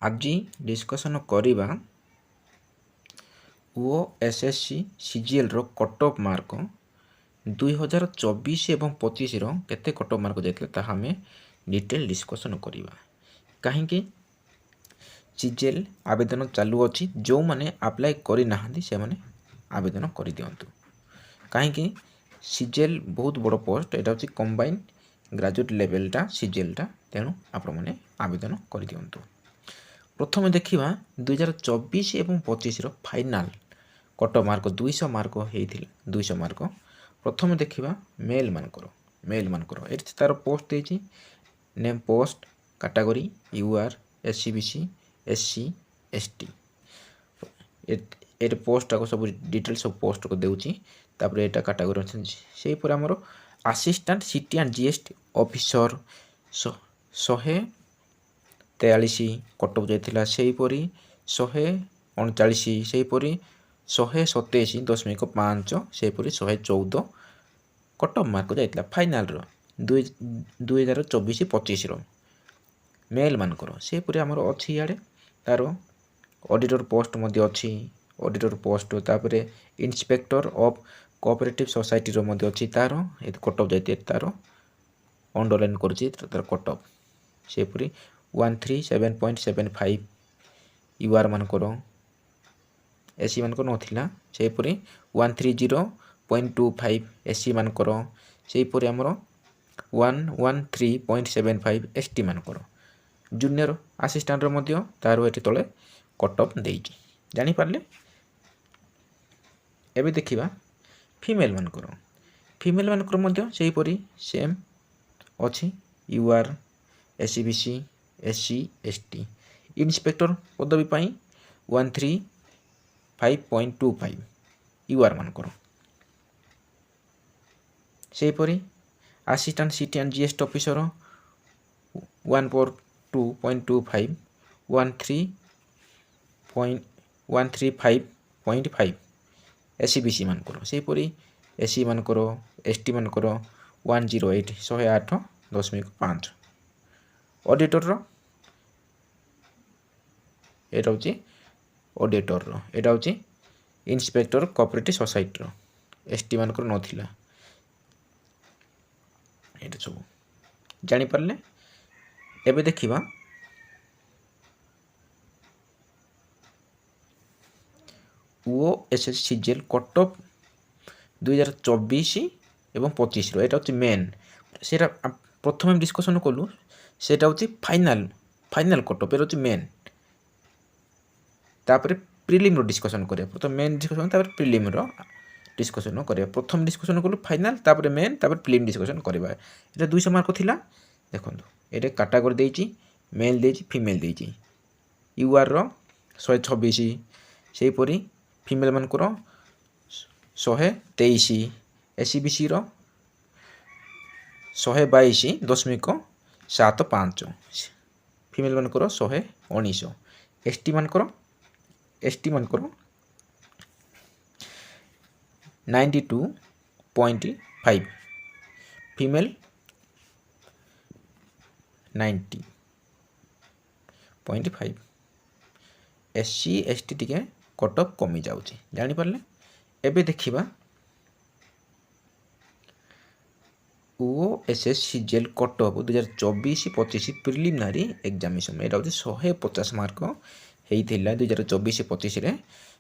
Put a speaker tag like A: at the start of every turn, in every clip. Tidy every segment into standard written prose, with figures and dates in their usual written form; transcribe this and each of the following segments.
A: ଆଜି ଡିସ୍କସନ୍ କରିବା OSSC ସିଜିଏଲ୍ର cut off mark 2024 ଏବଂ 25ର କେତେ କଟ୍ ଅଫ୍ ମାର୍କ ଯାଇଥିଲା ତାହା ଆମେ ଡିଟେଲ୍ ଡିସ୍କସନ୍ କରିବା। କାହିଁକି ସିଜିଏଲ୍ ଆବେଦନ ଚାଲୁଅଛି, ଯେଉଁମାନେ ଆପ୍ଲାଏ କରିନାହାନ୍ତି ସେମାନେ ଆବେଦନ କରିଦିଅନ୍ତୁ। କାହିଁକି ସିଜିଏଲ୍ ବହୁତ ବଡ଼ ପୋଷ୍ଟ, ଏଇଟା ହେଉଛି କମ୍ବାଇନ୍ ଗ୍ରାଜୁଏଟ୍ ଲେଭେଲଟା ସିଜିଏଲ୍ଟା, ତେଣୁ ଆପଣମାନେ ଆବେଦନ କରିଦିଅନ୍ତୁ। ପ୍ରଥମେ ଦେଖିବା 2024 ଏବଂ 25ର final cut off mark 200 mark ହେଇଥିଲା। 200 ମାର୍କ ପ୍ରଥମେ ଦେଖିବା ମେଲ୍ମାନଙ୍କର ଏଠି ତା'ର ପୋଷ୍ଟ ଦେଇଛି, name post, category UR, SEBC, SC, ST. ଏଠି ପୋଷ୍ଟଟାକୁ ସବୁ ଡିଟେଲ୍ ସବୁ ପୋଷ୍ଟକୁ ଦେଉଛି। ତାପରେ ଏଇଟା କାଟାଗୋରୀ ଅଛି। ସେହିପରି ଆମର assistant CT and GST officer 143 cut off ଯାଇଥିଲା। ସେହିପରି 139, ସେହିପରି 127.5, ସେହିପରି 114 କଟ୍ ଅଫ୍ ମାର୍କ ଯାଇଥିଲା ଫାଇନାଲ୍ର 2024-25ର ମେଲ୍ମାନଙ୍କର। ସେହିପରି ଆମର ଅଛି ଇଆଡ଼େ ତା'ର ଅଡ଼ିଟର ପୋଷ୍ଟ ମଧ୍ୟ ଅଛି, ଅଡ଼ିଟର ପୋଷ୍ଟ। ତାପରେ ଇନ୍ସପେକ୍ଟର ଅଫ୍ କୋଅପରେଟିଭ୍ ସୋସାଇଟିର ମଧ୍ୟ ଅଛି, ତା'ର ଏଠି କଟ୍ ଅଫ୍ ଯାଇଥାଏ, ତା'ର ଅଣ୍ଡରଲାଇନ୍ କରୁଛି ତା'ର କଟ୍ ଅଫ୍। ସେହିପରି 137.75 ୟୁଆର୍ ମାନଙ୍କର, ଏସ୍ସି ମାନଙ୍କର ନଥିଲା। ସେହିପରି 130.25 ଏସ୍ସି ମାନଙ୍କର। ସେହିପରି ଆମର 113.75 ଏସ୍ଟି ମାନଙ୍କର। ଜୁନିୟର ଆସିଷ୍ଟାଣ୍ଟର ମଧ୍ୟ ତା'ର ଏଠି ତଳେ କଟ୍ ଅଫ୍ ଦେଇଛି, ଜାଣିପାରିଲେ। ଏବେ ଦେଖିବା ଫିମେଲ୍ ମାନଙ୍କର ମଧ୍ୟ ସେହିପରି ସେମ୍ ଅଛି, UR, SEBC, SC, ST. Inspector ପଦବୀ ପାଇଁ 135.25 ୟୁଆର୍ ମାନଙ୍କର। ସେହିପରି assistant CT and GST officer 142.25, 135.5 SEBC ମାନଙ୍କର। ସେହିପରି ଏସ୍ସି ମାନଙ୍କର, ଏସ୍ଟି ମାନଙ୍କର 108.5। ଅଡ଼ିଟରର ଏଇଟା ହେଉଛି ଅଡ଼ିଟରର, ଏଇଟା ହେଉଛି ଇନ୍ସପେକ୍ଟର କୋଅପରେଟିଭ୍ ସୋସାଇଟିର। ଏସ୍ଟି ମାନଙ୍କର ନଥିଲା। ଏଇଟା ସବୁ ଜାଣିପାରିଲେ। ଏବେ ଦେଖିବା ଓଏସ୍ଏସସି ସିଜିଏଲ୍ କଟ୍ ଅଫ୍ 2024 ଏବଂ 25ର। ଏଇଟା ହେଉଛି ମେନ୍, ସେଇଟା ପ୍ରଥମେ ଡିସ୍କସନ୍ କଲୁ, ସେଇଟା ହେଉଛି ଫାଇନାଲ୍ କଟ୍ ଅଫ୍, ଏଇଟା ହେଉଛି ମେନ୍। ତାପରେ ପ୍ରିଲିମ୍ର ଡିସ୍କସନ୍ କରିବା। ପ୍ରଥମେ ମେନ୍ ଡିସ୍କସନ୍, ତାପରେ ପ୍ରିଲିମ୍ର ଡିସ୍କସନ୍ କରିବା। ପ୍ରଥମେ ଡିସ୍କସନ୍ କଲୁ ଫାଇନାଲ୍, ତାପରେ ମେନ୍, ତାପରେ ପ୍ରିଲିମ୍ ଡିସ୍କସନ୍ କରିବା। ଏଇଟା 200 ମାର୍କ ଥିଲା। ଦେଖନ୍ତୁ ଏଇଟା କାଟାଗୋରୀ ଦେଇଛି, ମେଲ୍ ଦେଇଛି, ଫିମେଲ୍ ଦେଇଛି। ୟୁଆର୍ର 126, ସେହିପରି ଫିମେଲ୍ ମାନଙ୍କର 123, ଏସ୍ସିବିସିର 122.75, ଫିମେଲ୍ ମାନଙ୍କର 119, ଏସ୍ଟି ମାନଙ୍କର 92.5, ଫିମେଲ୍ 90.5। ଏସ୍ସି ଏସ୍ଟି ଟିକେ କଟ୍ ଅଫ୍ କମି ଯାଉଛି, ଜାଣିପାରିଲେ। ଏବେ ଦେଖିବା OSSC CGL cut off 2024-25 preliminary examination. ଏଇଟା ହେଉଛି 150 ମାର୍କ ହେଇଥିଲା 2024-25ରେ।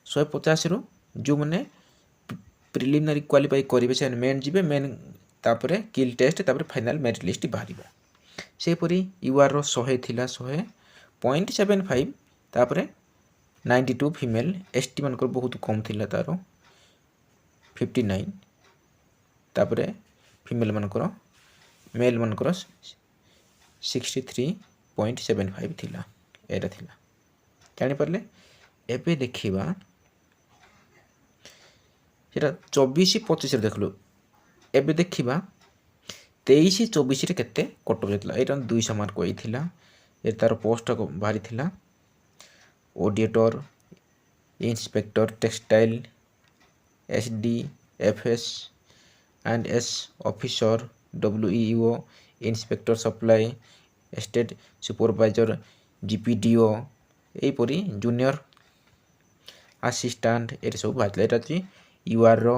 A: 150ରୁ ଯେଉଁମାନେ ପ୍ରିଲିମିନାରୀ କ୍ୱାଲିଫାଇ କରିବେ ସେମାନେ ମେନ୍ ଯିବେ, ମେନ୍ ତାପରେ କିଲ୍ ଟେଷ୍ଟ, ତାପରେ ଫାଇନାଲ୍ ମେରିଟ୍ ଲିଷ୍ଟ ବାହାରିବ। ସେହିପରି ୟୁଆର୍ର 100 ଥିଲା, 100.75, ତାପରେ 92 ଫିମେଲ୍। ଏସ୍ଟି ମାନଙ୍କର ବହୁତ କମ୍ ଥିଲା, ତା'ର 59, ତାପରେ ଫିମେଲ୍ ମାନଙ୍କର, ମେଲ୍ ମାନଙ୍କର 63.75 ଥିଲା। ଏଇଟା ଥିଲା, ଜାଣିପାରିଲେ। ଏବେ ଦେଖିବା ସେଇଟା 24-25ରେ ଦେଖିଲୁ। ଏବେ ଦେଖିବା 23-24ରେ କେତେ କଟ୍ ଅଫ୍ ଯାଇଥିଲା। ଏଇଟା 200 ମାର୍କ ହେଇଥିଲା। ଏ ତା'ର ପୋଷ୍ଟଟା ବାହାରିଥିଲା auditor, inspector textile, SDFS and S officer, WEO, inspector supply, estate supervisor, GPDO, ଏହିପରି ଜୁନିୟର ଆସିଷ୍ଟାଣ୍ଟ ଏଠି ସବୁ ବାହାରିଥିଲା। ଏଇଟା ଅଛି ୟୁଆର୍ର,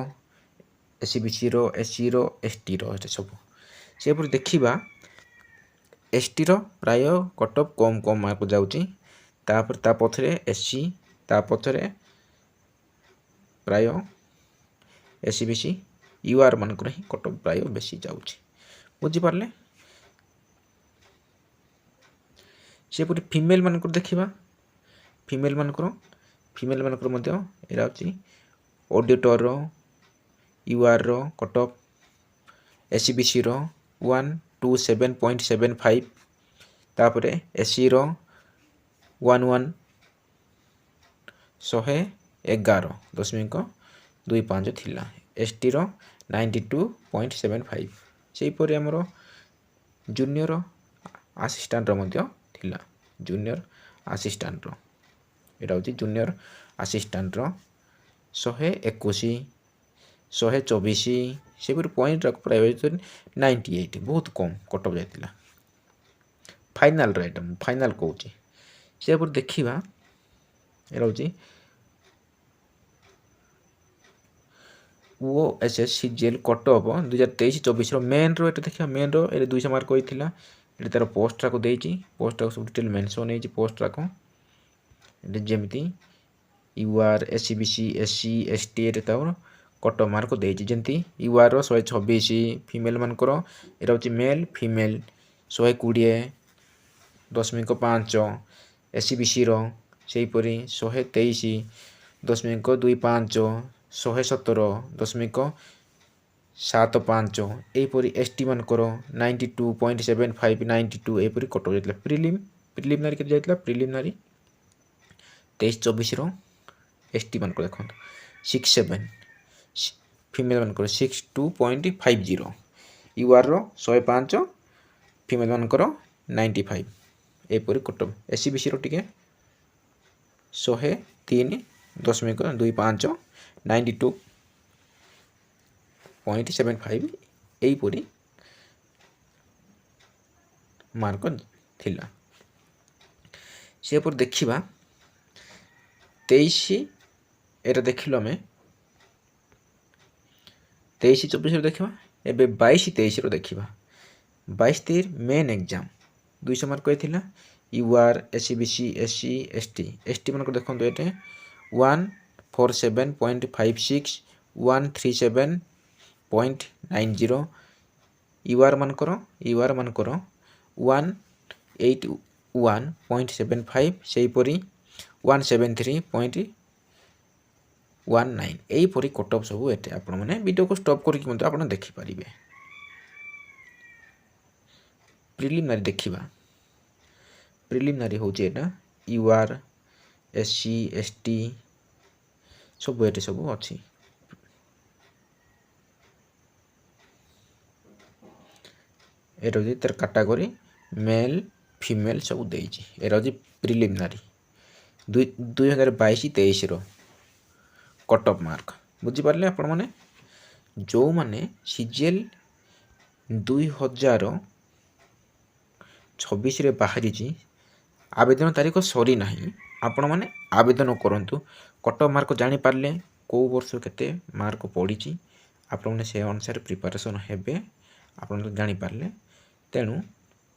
A: SCBCର, SCର, STର ଏଠି ସବୁ। ସେପରି ଦେଖିବା STର ପ୍ରାୟ କଟଅଫ୍ କମ୍ ମାର୍କ ଯାଉଛି। ତାପରେ ତା ପଛରେ SC, ତା ପଛରେ ପ୍ରାୟ SCBC, UR ମାନଙ୍କର ହିଁ କଟଅଫ୍ ପ୍ରାୟ ବେଶୀ ଯାଉଛି। ବୁଝିପାରିଲେ? ସେପରି ଫିମେଲ୍ ମାନଙ୍କର ଦେଖିବା। ଫିମେଲ୍ ମାନଙ୍କର ମଧ୍ୟ ଏଇଟା ଅଛି ଅଡ଼ିଟରର, URର କଟଅଫ୍, SCBCର 127.75, ତାପରେ SCର 111.25 ଥିଲା। STର 92.75। ସେହିପରି ଆମର ଜୁନିୟର ଆସିଷ୍ଟାଣ୍ଟର ମଧ୍ୟ ଥିଲା। ଜୁନିୟର ଆସିଷ୍ଟାଣ୍ଟର ଏଇଟା ହେଉଛି ଜୁନିୟର ଆସିଷ୍ଟାଣ୍ଟର 121, 124। ସେପରି ପଏଣ୍ଟ ପ୍ରାୟ 98, ବହୁତ କମ୍ କଟଅଫ୍ ଯାଇଥିଲା। ଫାଇନାଲର ଏଇଟା ମୁଁ ଫାଇନାଲ କହୁଛି। ସେପରି ଦେଖିବା ଏଇଟା ହେଉଛି OSS CGL କଟଅଫ୍ 2023-24ର ମେନ୍ର। ଏଇଟା ଦେଖିବା ମେନ୍ର ଏଇଟା 200 ମାର୍କ ହୋଇଥିଲା। ଏଠି ତାର ପୋଷ୍ଟଟାକୁ ଦେଇଛି, ପୋଷ୍ଟଟାକୁ ସବୁ ଡିଟେଲ୍ ମେନସନ୍ ହେଇଛି। ପୋଷ୍ଟଟାକୁ ଏଠି ଯେମିତି UR, SCBC, SC, ST ଏଠି ତାର କଟଅଫ୍ ମାର୍କ ଦେଇଛି। ଯେମିତି URର 126, ଫିମେଲ୍ ମାନଙ୍କର ଏଇଟା ହେଉଛି ମେଲ୍ ଫିମେଲ୍ 120.5, SCBCର ସେହିପରି 123.25, 117.75, ଏହିପରି ST ମାନଙ୍କର 92.75, 92 ଏହିପରି କଟଅଫ୍ ଯାଇଥିଲା। ପ୍ରିଲିମିନାରୀ କେତେ ଯାଇଥିଲା? ପ୍ରିଲିମିନାରୀ 23-24ର ST ମାନଙ୍କର ଦେଖନ୍ତୁ 67, ଫିମେଲ୍ ମାନଙ୍କର 62.50, URର 105, ଫିମେଲ୍ ମାନଙ୍କର 95 ଏହିପରି କଟଅଫ୍। SCBCର ଟିକେ 103.25, 92.75 ଏହିପରି ମାର୍କ ଥିଲା। ସେପରି ଦେଖିବା 23, ଏଇଟା ଦେଖିଲୁ ଆମେ 23-24ର ଦେଖିବା। ଏବେ 22-23ର ଦେଖିବା। 22-23 ମେନ୍ ଏକ୍ଜାମ୍ 200 ମାର୍କ ଥିଲା। UR, SCBC, SC, ST ମାନଙ୍କର ଦେଖନ୍ତୁ ଏଠି 147.56, 137.90, UR ମାନଙ୍କର 181.75, ସେହିପରି 173.19 ଏହିପରି କଟଅଫ୍ ସବୁ ଏଠି ଆପଣମାନେ ଭିଡ଼ିଓକୁ ଷ୍ଟପ୍ କରିକି ମଧ୍ୟ ଆପଣ ଦେଖିପାରିବେ। ପ୍ରିଲିମିନାରୀ ଦେଖିବା। ପ୍ରିଲିମିନାରୀ ହେଉଛି ଏଇଟା UR, SC, ST ସବୁ ଏଠି ସବୁ ଅଛି। ଏଇଟା ହେଉଛି ତାର କାଟାଗୋରୀ ମେଲ୍ ଫିମେଲ୍ ସବୁ ଦେଇଛି। ଏଇଟା ହେଉଛି ପ୍ରିଲିମିନାରୀ 2022-23ର କଟଅଫ୍ ମାର୍କ। ବୁଝିପାରିଲେ ଆପଣମାନେ? ଯେଉଁମାନେ CGL 2024ରେ ବାହାରିଛି, ଆବେଦନ ତାରିଖ ସରିନାହିଁ। ଆପଣମାନେ ଆବେଦନ କରନ୍ତୁ। କଟଅଫ୍ ମାର୍କ ଜାଣିପାରିଲେ କେଉଁ ବର୍ଷ କେତେ ମାର୍କ ପଡ଼ିଛି, ଆପଣମାନେ ସେ ଅନୁସାରେ ପ୍ରିପାରେସନ୍ ହେବେ। ଆପଣ ଜାଣିପାରିଲେ, ତେଣୁ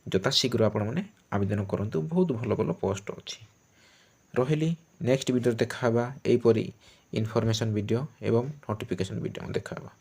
A: ଯଥାଶୀଘ୍ର ଆପଣମାନେ ଆବେଦନ କରନ୍ତୁ। ବହୁତ ଭଲ ଭଲ ପୋଷ୍ଟ ଅଛି। ରହିଲି, ନେକ୍ସଟ ଭିଡ଼ିଓରେ ଦେଖାହେବା। ଏହିପରି ଇନଫର୍ମେସନ୍ ଭିଡ଼ିଓ ଏବଂ ନୋଟିଫିକେସନ୍ ଭିଡ଼ିଓ ଦେଖାହେବା।